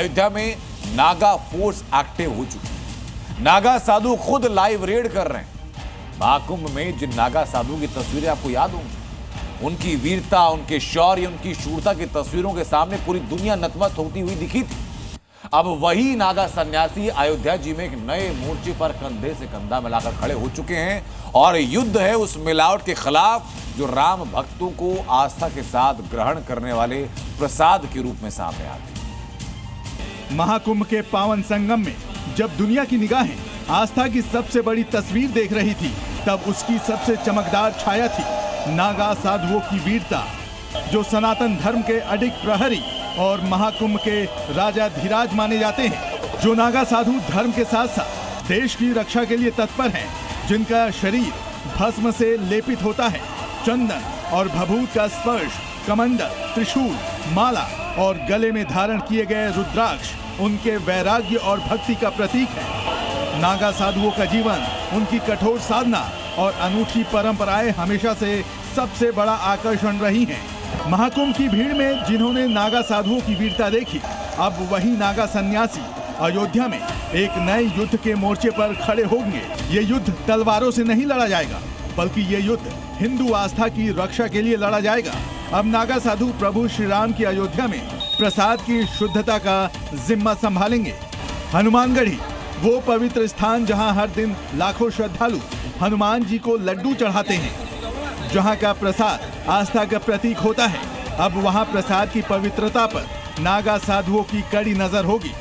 अयोध्या में Naga force active हो चुकी है। नागा साधु खुद लाइव रेड कर रहे हैं। महाकुंभ में जिन नागा साधु की तस्वीरें आपको याद होंगी, उनकी वीरता, उनके शौर्य, उनकी शूरता की तस्वीरों के सामने पूरी दुनिया नतमस्त होती हुई दिखी थी। अब वही नागा सन्यासी अयोध्या जी में एक नए मोर्चे पर कंधे से कंधा मिलाकर खड़े हो चुके हैं और युद्ध है उस मिलावट के खिलाफ जो राम भक्तों को आस्था के साथ ग्रहण करने वाले प्रसाद के रूप में सामने आते हैं। महाकुंभ के पावन संगम में जब दुनिया की निगाहें आस्था की सबसे बड़ी तस्वीर देख रही थी, तब उसकी सबसे चमकदार छाया थी नागा साधुओं की वीरता, जो सनातन धर्म के अडिग प्रहरी और महाकुंभ के राजा धीराज माने जाते हैं, जो नागा साधु धर्म के साथ साथ देश की रक्षा के लिए तत्पर हैं, जिनका शरीर भस्म से लेपित होता है। चंदन और भभूत का स्पर्श, कमंडल, त्रिशूल, माला और गले में धारण किए गए रुद्राक्ष उनके वैराग्य और भक्ति का प्रतीक है। नागा साधुओं का जीवन, उनकी कठोर साधना और अनूठी परंपराएं हमेशा से सबसे बड़ा आकर्षण रही हैं। महाकुंभ की भीड़ में जिन्होंने नागा साधुओं की वीरता देखी, अब वही नागा सन्यासी अयोध्या में एक नए युद्ध के मोर्चे पर खड़े होंगे। ये युद्ध तलवारों से नहीं लड़ा जाएगा, बल्कि ये युद्ध हिंदू आस्था की रक्षा के लिए लड़ा जाएगा। अब नागा साधु प्रभु श्री राम की अयोध्या में प्रसाद की शुद्धता का जिम्मा संभालेंगे। हनुमानगढ़ी, वो पवित्र स्थान जहां हर दिन लाखों श्रद्धालु हनुमान जी को लड्डू चढ़ाते हैं, जहां का प्रसाद आस्था का प्रतीक होता है, अब वहां प्रसाद की पवित्रता पर नागा साधुओं की कड़ी नजर होगी।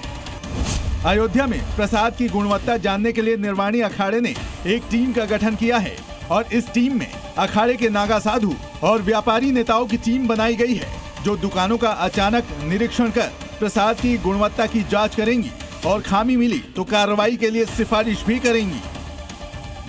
अयोध्या में प्रसाद की गुणवत्ता जानने के लिए निर्वाणी अखाड़े ने एक टीम का गठन किया है और इस टीम में अखाड़े के नागा साधु और व्यापारी नेताओं की टीम बनाई गई है, जो दुकानों का अचानक निरीक्षण कर प्रसाद की गुणवत्ता की जांच करेंगी और खामी मिली तो कार्रवाई के लिए सिफारिश भी करेंगी।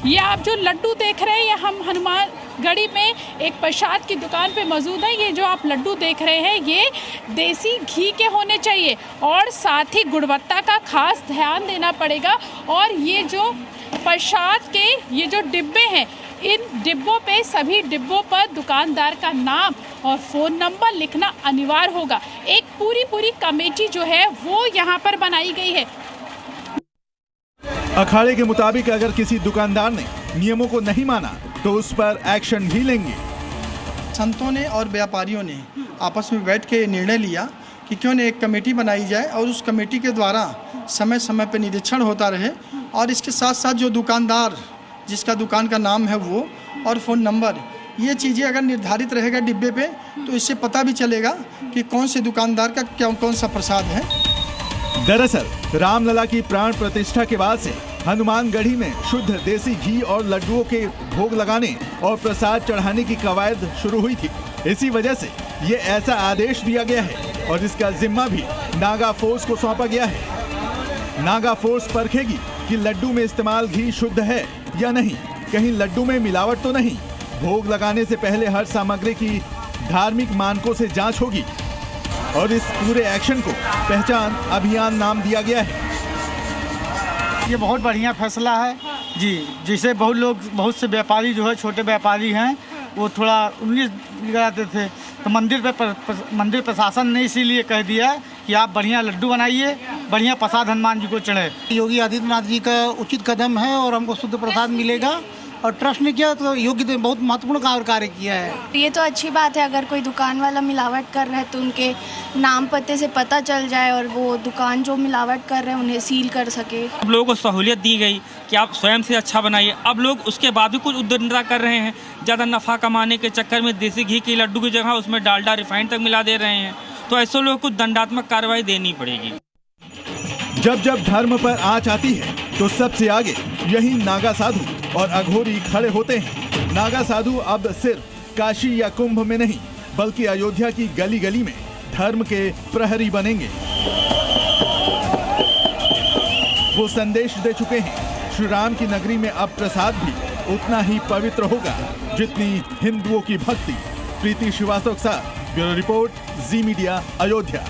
ये आप जो लड्डू देख रहे हैं, ये हम हनुमानगढ़ी में एक प्रसाद की दुकान पे मौजूद है। ये जो आप लड्डू देख रहे हैं, ये देसी घी के होने चाहिए और साथ ही गुणवत्ता का खास ध्यान देना पड़ेगा। और ये जो प्रसाद के ये जो डिब्बे हैं, इन डिब्बों पे, सभी डिब्बों पर दुकानदार का नाम और फ़ोन नंबर लिखना अनिवार्य होगा। एक पूरी कमेटी जो है वो यहाँ पर बनाई गई है। अखाड़े के मुताबिक अगर किसी दुकानदार ने नियमों को नहीं माना तो उस पर एक्शन भी लेंगे। संतों ने और व्यापारियों ने आपस में बैठ के निर्णय लिया कि क्यों न एक कमेटी बनाई जाए और उस कमेटी के द्वारा समय समय पर निरीक्षण होता रहे और इसके साथ साथ जो दुकानदार जिसका दुकान का नाम है वो और फ़ोन नंबर, ये चीज़ें अगर निर्धारित रहेगा डिब्बे पे तो इससे पता भी चलेगा कि कौन से दुकानदार का कौन सा प्रसाद है। दरअसल रामलला की प्राण प्रतिष्ठा के बाद से हनुमानगढ़ी में शुद्ध देसी घी और लड्डुओं के भोग लगाने और प्रसाद चढ़ाने की कवायद शुरू हुई थी। इसी वजह से ये ऐसा आदेश दिया गया है और इसका जिम्मा भी नागा फोर्स को सौंपा गया है। नागा फोर्स परखेगी कि लड्डू में इस्तेमाल घी शुद्ध है या नहीं, कहीं लड्डू में मिलावट तो नहीं। भोग लगाने से पहले हर सामग्री की धार्मिक मानकों से जांच होगी और इस पूरे एक्शन को पहचान अभियान नाम दिया गया है। ये बहुत बढ़िया फैसला है जी। जैसे बहुत से व्यापारी जो है, छोटे व्यापारी हैं, वो थोड़ा उंगली लगाते थे, तो मंदिर प्रशासन ने इसीलिए कह दिया कि आप बढ़िया लड्डू बनाइए, बढ़िया प्रसाद हनुमान जी को चढ़े। योगी आदित्यनाथ जी का उचित कदम है और हमको शुद्ध प्रसाद मिलेगा और ट्रस्ट ने किया तो योगी ने बहुत महत्वपूर्ण कार्य किया है। ये तो अच्छी बात है, अगर कोई दुकान वाला मिलावट कर रहा है तो उनके नाम पते से पता चल जाए और वो दुकान जो मिलावट कर रहे हैं उन्हें सील कर सके। अब लोगों को सहूलियत दी गई कि आप स्वयं से अच्छा बनाइए। अब लोग उसके बाद भी कुछ उद्दंडता कर रहे हैं, ज़्यादा नफ़ा कमाने के चक्कर में देसी घी की लड्डू की जगह उसमें डालडा रिफाइंड तक मिला दे रहे हैं, तो ऐसे लोगों को दंडात्मक कार्रवाई देनी पड़ेगी। जब जब धर्म पर आंच आती है तो सबसे आगे यही नागा साधु और अघोरी खड़े होते हैं। नागा साधु अब सिर्फ काशी या कुंभ में नहीं, बल्कि अयोध्या की गली गली में धर्म के प्रहरी बनेंगे। वो संदेश दे चुके हैं, श्री राम की नगरी में अब प्रसाद भी उतना ही पवित्र होगा जितनी हिंदुओं की भक्ति। प्रीति श्रीवास्तव के साथ ब्यूरो रिपोर्ट, जी मीडिया, अयोध्या।